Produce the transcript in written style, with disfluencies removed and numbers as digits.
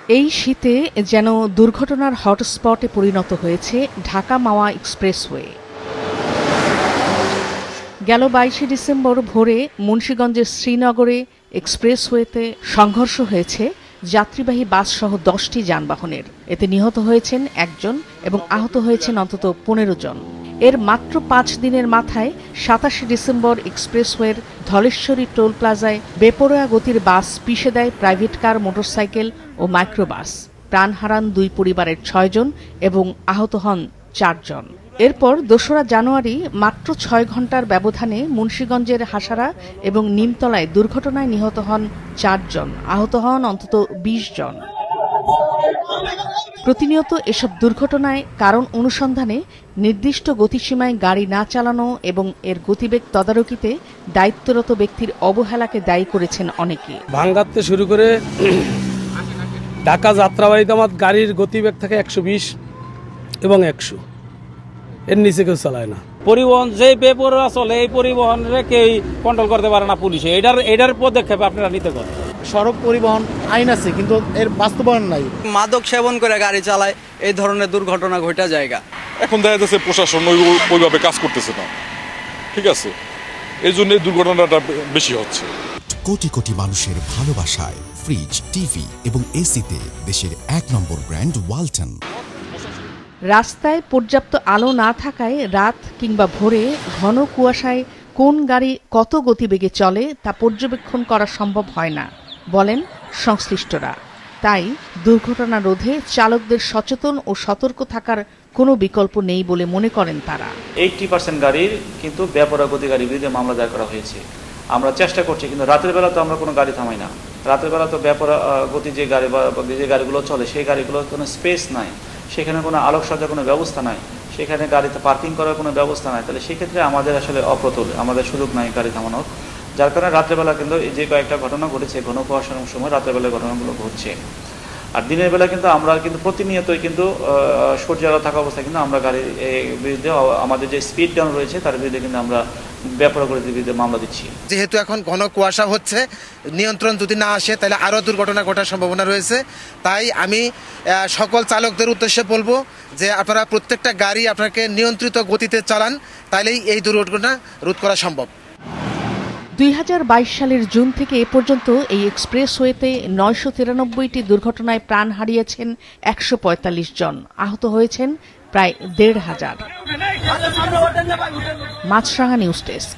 এই শীতে যেন দুর্ঘটনার হটস্পটে পরিণত হয়েছে ঢাকা মাওয়া এক্সপ্রেসওয়ে। গেল 22 ডিসেম্বর ভোরে মুন্সিগঞ্জের শ্রীনগরে এক্সপ্রেসওয়েতে সংঘর্ষ হয়েছে যাত্রীবাহী বাসসহ 10টি যানবাহনের। এতে নিহত হয়েছেন একজন এবং আহত হয়েছেন অন্তত 15 জন। এর মাত্র 5 দিনের মাথায় 27 ডিসেম্বর এক্সপ্রেসওয়ের ধলেশ্বরী টোল প্লাজায় বেপরোয়া গতির বাস পিষে দেয় প্রাইভেট কার, মোটরসাইকেল ও মাইক্রোবাস। প্রাণ হারান 2 পরিবারের 6 জন এবং আহত হন 4 জন। এরপর 2রা জানুয়ারি মাত্র 6 ঘন্টার ব্যবধানে মুন্সিগঞ্জের হাসারা এবং নিমতলায় দুর্ঘটনায় নিহত হন 4 জন, আহত হন অন্তত 20 জন। প্রতিনিয়ত এসব দুর্ঘটনায় কারণ অনুসন্ধানে, নির্দিষ্ট গতিসীমায় গাড়ি না চালানো এবং এর গতিবেগ তদারকিতে দায়িত্বরত ব্যক্তির অবহেলাকে দায়ী করেছেন অনেকে। ভাঙ্গাতে শুরু করে ঢাকা যাত্রাবাড়িতে আমার গাড়ির গতিবেগ থাকে 120 এবং 100, এর নিচে কেউ চালায় না। পরিবহন যে বেপরোয়া চলে, এই পরিবহনে কেউ কন্ট্রোল করতে পারে না পুলিশে। এটার পদক্ষেপ আপনারা নিতে পারেন। সড়ক পরিবহন আইন আছে কিন্তু এর বাস্তবায়ন নাই। মাদক সেবন করে গাড়ি চালায়, এই ধরনের দুর্ঘটনা ঘটা জায়গা। এখন দেখা যাচ্ছে প্রশাসন ওইভাবে কাজ করতেছে না, ঠিক আছে, এই জন্য দুর্ঘটনাটা বেশি হচ্ছে। কোটি কোটি মানুষের ভালোবাসায় ফ্রিজ, টিভি এবং এসিতে দেশের 1 নম্বর ব্র্যান্ড ওয়ালটন। রাস্তায় পর্যাপ্ত আলো না থাকায় রাত কিংবা ভোরে ঘন কুয়াশায় কোন গাড়ি কত গতিবেগে চলে তা পর্যবেক্ষণ করা সম্ভব হয় না বলেন সংশ্লিষ্টরা। তাই দুর্ঘটনা রোধে চালকদের সচেতন ও সতর্ক থাকার কোনো বিকল্প নেই বলে মনে করেন তারা। 80% গাড়ির কিন্তু বেপরোয়া গতি গাড়ির বিরুদ্ধে মামলা দায়ের করা হয়েছে। আমরা চেষ্টা করছি, কিন্তু রাতের বেলা তো আমরা কোনো গাড়ি থামাই না। রাতের বেলা তো বেপরোয়া গতি যে গাড়িগুলো চলে, সেই গাড়িগুলোর কোনো স্পেস নাই, সেখানে কোনো আলোকসজ্জার কোনো ব্যবস্থা নাই, সেখানে গাড়িতে পার্কিং করার কোনো ব্যবস্থা নাই। তাহলে সেক্ষেত্রে আমাদের আসলে অপ্রতুল, আমাদের সুযোগ নাই গাড়ি থামানোর। যার কারণে রাত্রেবেলা কিন্তু এই যে কয়েকটা ঘটনা ঘটেছে, ঘন কুয়াশার সময় রাত্রেবেলায় ঘটনাগুলো ঘটছে। আর দিনের বেলা কিন্তু আমরা কিন্তু প্রতিনিয়তই কিন্তু সূর্য আলো থাকা অবস্থায় কিন্তু আমরা গাড়ির বিরুদ্ধে আমাদের যে স্পিড ডাউন রয়েছে তার বিরুদ্ধে কিন্তু আমরা বেপরোয়া গতির বিরুদ্ধে মামলা দিচ্ছি। যেহেতু এখন ঘন কুয়াশা হচ্ছে, নিয়ন্ত্রণ যদি না আসে তাহলে আরও দুর্ঘটনা ঘটার সম্ভাবনা রয়েছে। তাই আমি সকল চালকদের উদ্দেশ্যে বলবো যে আপনারা প্রত্যেকটা গাড়ি আপনাকে নিয়ন্ত্রিত গতিতে চালান, তাইলেই এই দুর্ঘটনা রোধ করা সম্ভব। 2022 সালের জুন থেকে এ পর্যন্ত এই এক্সপ্রেসওয়েতে 993টি দুর্ঘটনায় প্রাণ হারিয়েছেন 145 জন, আহত হয়েছেন প্রায় 1,500। মাছরাঙা নিউজ ডেস্ক।